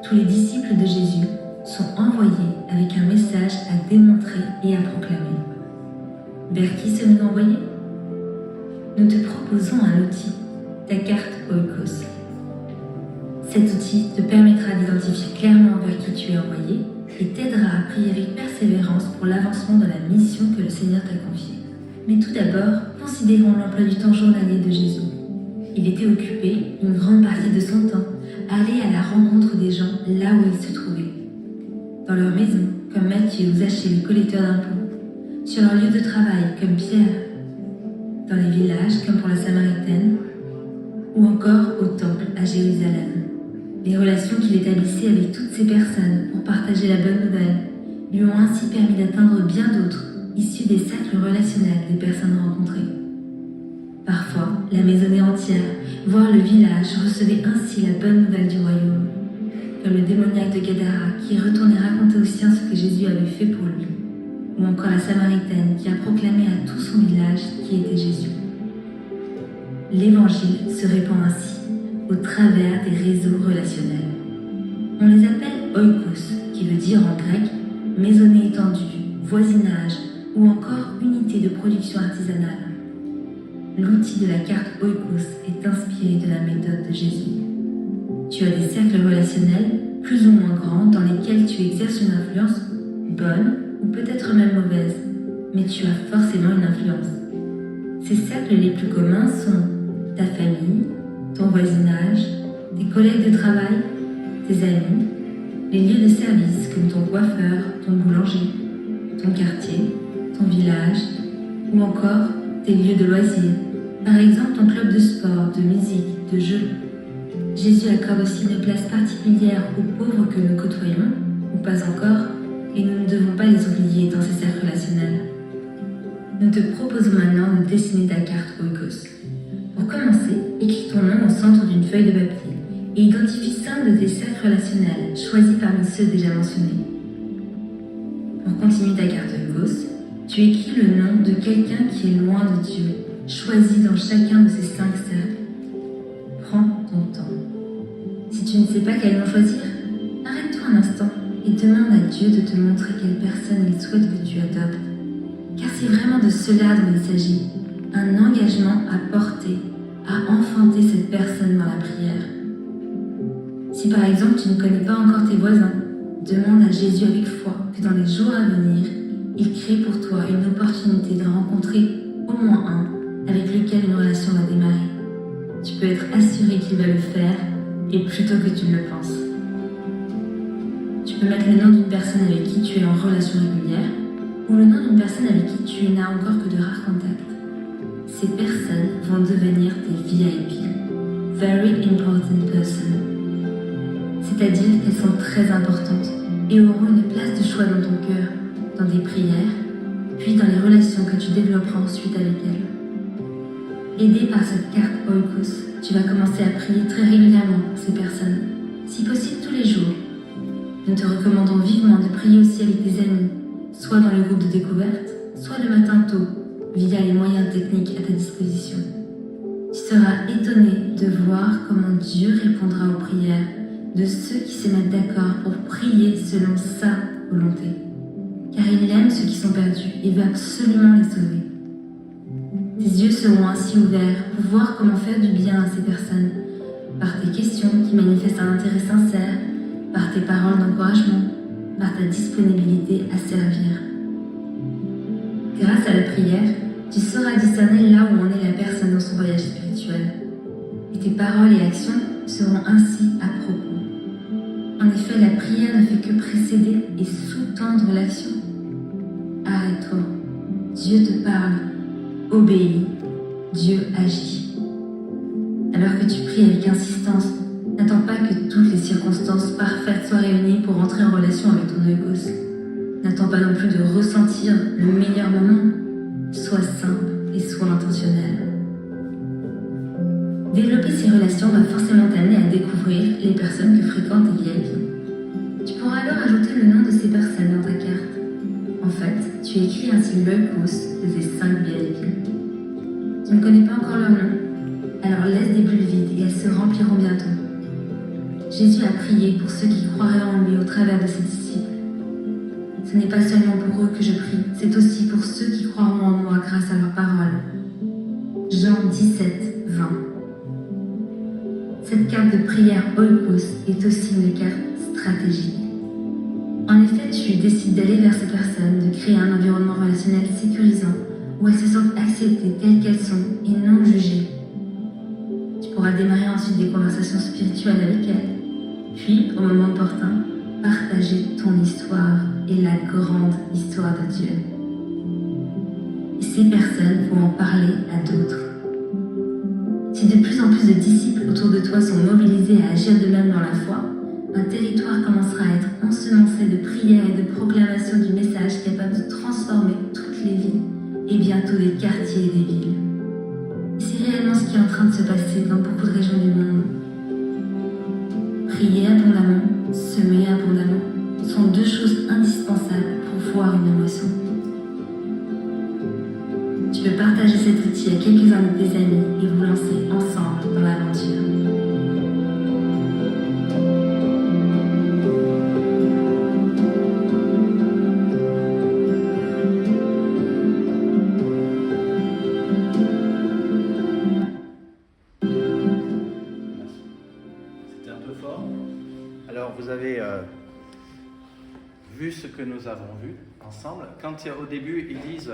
tous les disciples de Jésus sont envoyés avec un message à démontrer et à proclamer. Vers qui sommes-nous envoyés? Nous te proposons un outil, ta carte Oikos. Cet outil te permettra d'identifier clairement vers qui tu es envoyé et t'aidera à prier avec persévérance pour l'avancement de la mission que le Seigneur t'a confiée. Mais tout d'abord, considérons l'emploi du temps journalier de Jésus. Il était occupé une grande partie de son temps à aller à la rencontre des gens là où ils se trouvaient. Dans leur maison, comme Matthieu ou Zachée le collecteur d'impôts. Sur leur lieu de travail, comme Pierre. Dans les villages, comme pour la Samaritaine. Ou encore au temple à Jérusalem. Les relations qu'il établissait avec toutes ces personnes pour partager la bonne nouvelle lui ont ainsi permis d'atteindre bien d'autres, issus des cercles relationnels des personnes rencontrées. Parfois, la maisonnée entière, voire le village, recevait ainsi la bonne nouvelle du royaume, comme le démoniaque de Gadara qui retournait raconter aux siens ce que Jésus avait fait pour lui, ou encore la Samaritaine qui a proclamé à tout son village qui était Jésus. L'Évangile se répand ainsi, au travers des réseaux relationnels. On les appelle oikos, qui veut dire en grec maisonnée étendue, voisinage ou encore unité de production artisanale. L'outil de la carte Oikos est inspiré de la méthode de Jésus. Tu as des cercles relationnels plus ou moins grands dans lesquels tu exerces une influence bonne ou peut-être même mauvaise, mais tu as forcément une influence. Ces cercles les plus communs sont ta famille, ton voisinage, tes collègues de travail, tes amis, les lieux de service comme ton coiffeur, ton boulanger, ton quartier, ton village, ou encore tes lieux de loisirs, par exemple ton club de sport, de musique, de jeux. Jésus accorde aussi une place particulière aux pauvres que nous côtoyons, ou pas encore, et nous ne devons pas les oublier dans ces cercles relationnels. Nous te proposons maintenant de dessiner ta carte Oikos. Pour commencer, écris ton nom au centre d'une feuille de papier et identifie 5 de tes cercles relationnels choisis parmi ceux déjà mentionnés. Pour continuer ta carte Oikos, tu écris le nom de quelqu'un qui est loin de Dieu, choisi dans chacun de ces 5 cercles. Prends ton temps. Si tu ne sais pas quel nom choisir, arrête-toi un instant et demande à Dieu de te montrer quelle personne il souhaite que tu adoptes. Car c'est vraiment de cela dont il s'agit. Un engagement à porter, à enfanter cette personne dans la prière. Si par exemple tu ne connais pas encore tes voisins, demande à Jésus avec foi que dans les jours à venir, il crée pour toi une opportunité de rencontrer au moins un avec lequel une relation va démarrer. Tu peux être assuré qu'il va le faire et plus tôt que tu ne le penses. Tu peux mettre le nom d'une personne avec qui tu es en relation régulière ou le nom d'une personne avec qui tu n'as encore que de rares contacts. Ces personnes vont devenir des VIP, Very Important Person. C'est-à-dire qu'elles sont très importantes et auront une place de choix dans ton cœur, dans des prières, puis dans les relations que tu développeras ensuite avec elles. Aidé par cette carte Oikos, tu vas commencer à prier très régulièrement pour ces personnes, si possible tous les jours. Nous te recommandons vivement de prier aussi avec tes amis, soit dans le groupe de découverte, soit le matin tôt, via les moyens techniques à ta disposition. Tu seras étonné de voir comment Dieu répondra aux prières de ceux qui se mettent d'accord pour prier selon sa volonté. Car il aime ceux qui sont perdus et veut absolument les sauver. Tes yeux seront ainsi ouverts pour voir comment faire du bien à ces personnes, par tes questions qui manifestent un intérêt sincère, par tes paroles d'encouragement, par ta disponibilité à servir. Grâce à la prière, tu sauras discerner là où en est la personne dans son voyage spirituel. Et tes paroles et actions seront ainsi à propos. En effet, la prière ne fait que précéder et sous-tendre l'action. Arrête-toi. Dieu te parle. Obéis. Dieu agit. Alors que tu pries avec insistance, n'attends pas que toutes les circonstances parfaites soient réunies pour entrer en relation avec ton Oikos. N'attends pas non plus de ressentir le meilleur moment. Sois simple et sois intentionnel. Développer ces relations va forcément t'amener à découvrir les personnes que fréquentent tes VIP. Tu pourras alors ajouter le nom de ces personnes dans ta carte. En fait, tu écris ainsi l'Oikos de ces 5 VIP. Tu ne connais pas encore leur nom, alors laisse des bulles vides et elles se rempliront bientôt. Jésus a prié pour ceux qui croiraient en lui au travers de ses disciples. Ce n'est pas seulement pour eux que je prie, c'est aussi pour ceux qui croiront en moi grâce à leur parole. Jean 17, 20. Cette carte de prière Oikos est aussi une carte stratégique. En effet, tu décides d'aller vers ces personnes, de créer un environnement relationnel sécurisant où elles se sentent acceptées telles qu'elles sont et non jugées. Tu pourras démarrer ensuite des conversations spirituelles avec elles, puis, au moment opportun, partager ton histoire et la grande histoire de Dieu. Et ces personnes vont en parler à d'autres. Si de plus en plus de disciples autour de toi sont mobilisés à agir de même dans la foi, un territoire commencera à être ensemencé de prières et de proclamations du message capable de transformer toutes les vies et bientôt des quartiers et des villes. C'est réellement ce qui est en train de se passer dans beaucoup de régions du monde. Prier abondamment, semer abondamment sont deux choses indispensables pour voir une émotion. Tu peux partager cet outil à quelques-uns de tes amis et vous lancer ensemble dans l'aventure. C'était un peu fort. Alors vous avez vu ce que nous avons vu ensemble. Quand au début ils disent